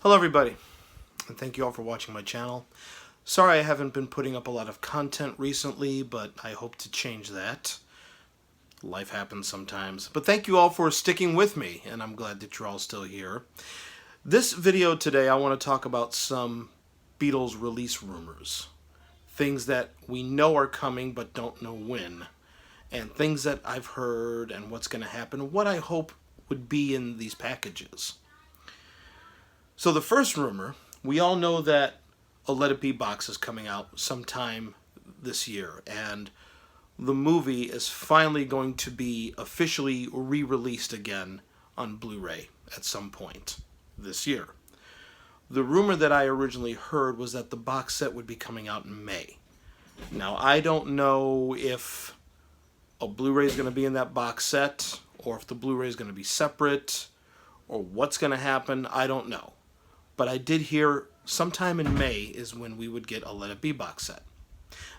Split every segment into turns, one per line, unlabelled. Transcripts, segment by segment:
Hello everybody, and thank you all for watching my channel. Sorry I haven't been putting up a lot of content recently, but I hope to change that. Life happens sometimes. But thank you all for sticking with me, and I'm glad that you're all still here. This video today, I want to talk about some Beatles release rumors. Things that we know are coming but don't know when. And things that I've heard and what's going to happen, what I hope would be in these packages. So the first rumor, we all know that a Let It Be box is coming out sometime this year, and the movie is finally going to be officially re-released again on Blu-ray at some point this year. The rumor that I originally heard was that the box set would be coming out in May. Now, I don't know if a Blu-ray is going to be in that box set, or if the Blu-ray is going to be separate, or what's going to happen. I don't know. But I did hear sometime in May is when we would get a Let It Be box set.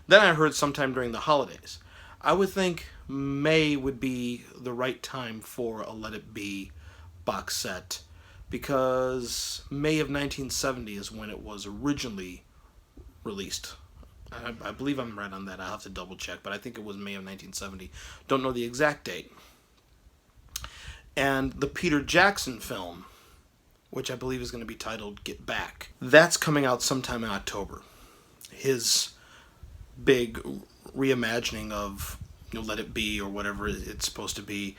Then I heard sometime during the holidays. I would think May would be the right time for a Let It Be box set, because May of 1970 is when it was originally released. I believe I'm right on that. I'll have to double check, but I think it was May of 1970. Don't know the exact date. And the Peter Jackson film, which I believe is going to be titled Get Back, that's coming out sometime in October. His big reimagining of Let It Be, or whatever it's supposed to be.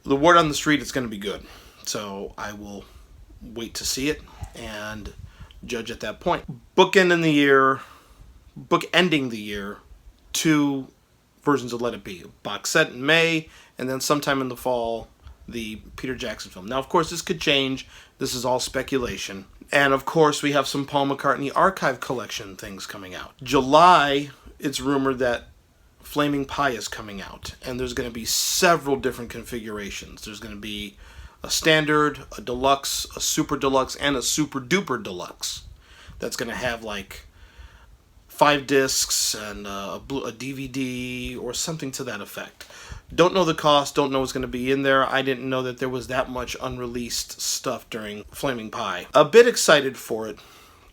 The word on the street is going to be good. So I will wait to see it and judge at that point. Bookending the year, two versions of Let It Be. Box set in May, and then sometime in the fall, the Peter Jackson film. Now, of course, this could change. This is all speculation. And, of course, we have some Paul McCartney archive collection things coming out. July, it's rumored that Flaming Pie is coming out. And there's going to be several different configurations. There's going to be a standard, a deluxe, a super deluxe, and a super duper deluxe. That's going to have, like, 5 discs and a DVD or something to that effect. Don't know the cost, don't know what's going to be in there. I didn't know that there was that much unreleased stuff during Flaming Pie. A bit excited for it,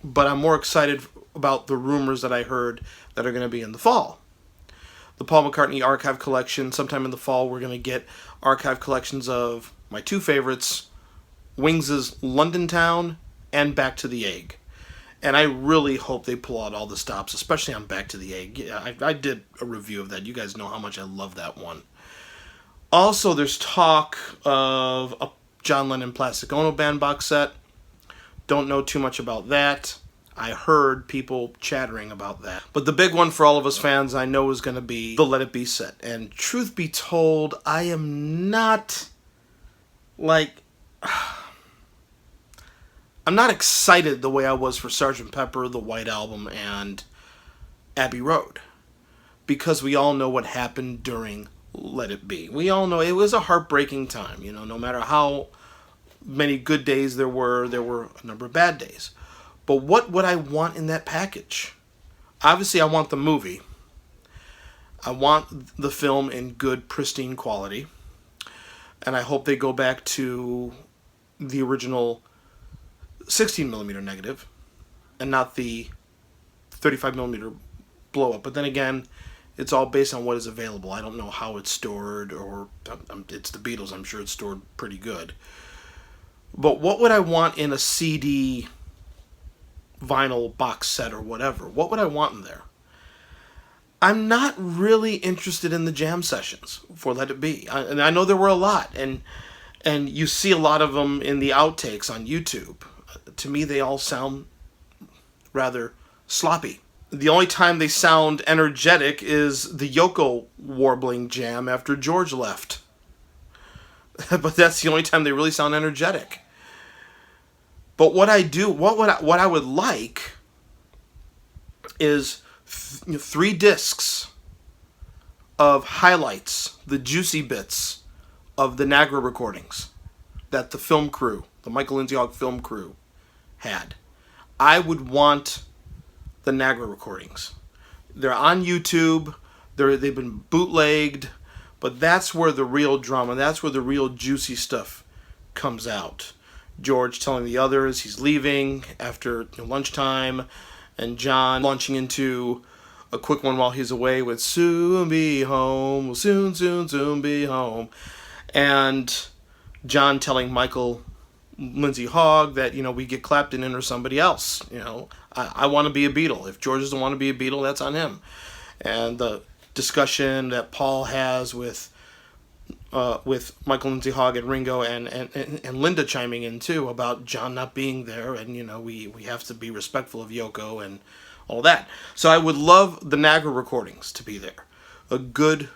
but I'm more excited about the rumors that I heard that are going to be in the fall. The Paul McCartney archive collection, sometime in the fall, we're going to get archive collections of my two favorites, Wings' London Town and Back to the Egg. And I really hope they pull out all the stops, especially on Back to the Egg. Yeah, I did a review of that. You guys know how much I love that one. Also, there's talk of a John Lennon Plastic Ono Band box set. Don't know too much about that. I heard people chattering about that. But the big one for all of us fans, I know, is going to be the Let It Be set. And truth be told, I am not, I'm not excited the way I was for Sgt. Pepper, the White Album, and Abbey Road. Because we all know what happened during Let It Be. We all know it was a heartbreaking time. No matter how many good days there were a number of bad days. But what would I want in that package? Obviously, I want the movie. I want the film in good, pristine quality. And I hope they go back to the original 16mm negative and not the 35mm blow up. But then again, it's all based on what is available. I don't know how it's stored, or it's the Beatles. I'm sure it's stored pretty good. But what would I want in a CD, vinyl box set, or whatever? What would I want in there? I'm not really interested in the jam sessions for Let It Be. And I know there were a lot, and you see a lot of them in the outtakes on YouTube. To me, they all sound rather sloppy. The only time they sound energetic is the Yoko warbling jam after George left. But that's the only time they really sound energetic. But what I would like is 3 discs of highlights, the juicy bits of the Nagra recordings that the film crew, the Michael Lindsay Hogg film crew, had. I would want the Nagra recordings. They're on YouTube. They've been bootlegged, but that's where the real drama, that's where the real juicy stuff comes out. George telling the others he's leaving after lunchtime, and John launching into a quick one while he's away with "Soon be home, we'll soon, soon, soon be home," and John telling Michael Lindsay Hogg that, we get Clapton in or somebody else. I want to be a Beatle. If George doesn't want to be a Beatle, that's on him. And the discussion that Paul has with Michael Lindsay Hogg and Ringo and Linda chiming in too about John not being there, and we have to be respectful of Yoko and all that. So I would love the Nagra recordings to be there. A good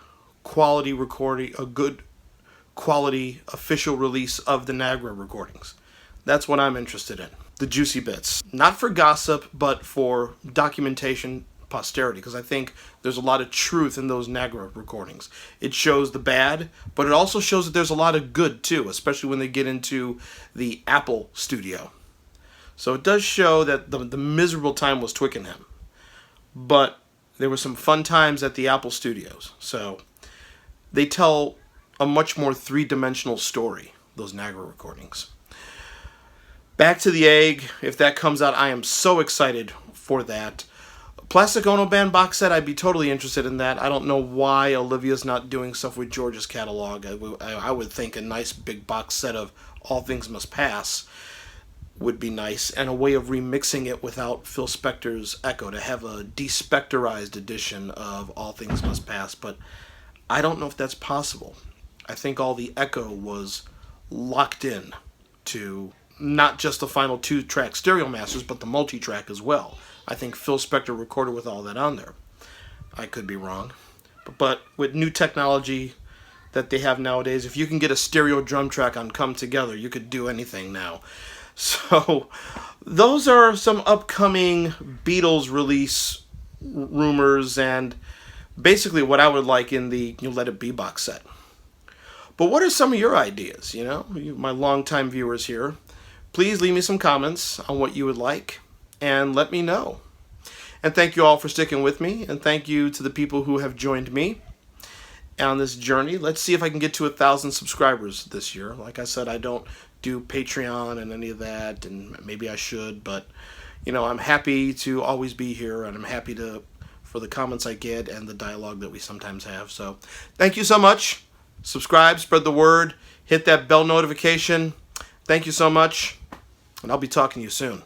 quality recording, a good quality official release of the Nagra recordings. That's what I'm interested in. The juicy bits. Not for gossip, but for documentation, posterity, because I think there's a lot of truth in those Nagra recordings. It shows the bad, but it also shows that there's a lot of good too, especially when they get into the Apple studio. So it does show that the miserable time was Twickenham, but there were some fun times at the Apple studios. So they tell a much more three-dimensional story, those Nagra recordings. Back to the Egg, if that comes out, I am so excited for that. Plastic Ono Band box set, I'd be totally interested in that. I don't know why Olivia's not doing stuff with George's catalog. I would think a nice big box set of All Things Must Pass would be nice, and a way of remixing it without Phil Spector's echo, to have a despectorized edition of All Things Must Pass, but I don't know if that's possible. I think all the echo was locked in to not just the final 2-track stereo masters, but the multi-track as well. I think Phil Spector recorded with all that on there. I could be wrong. But with new technology that they have nowadays, if you can get a stereo drum track on Come Together, you could do anything now. So those are some upcoming Beatles release rumors and basically what I would like in the Let It Be box set. But what are some of your ideas? My longtime viewers here, please leave me some comments on what you would like and let me know. And thank you all for sticking with me, and thank you to the people who have joined me on this journey. Let's see if I can get to 1,000 subscribers this year. Like I said, I don't do Patreon and any of that, and maybe I should, but I'm happy to always be here, and I'm happy for the comments I get and the dialogue that we sometimes have. So thank you so much. Subscribe, spread the word, hit that bell notification. Thank you so much, and I'll be talking to you soon.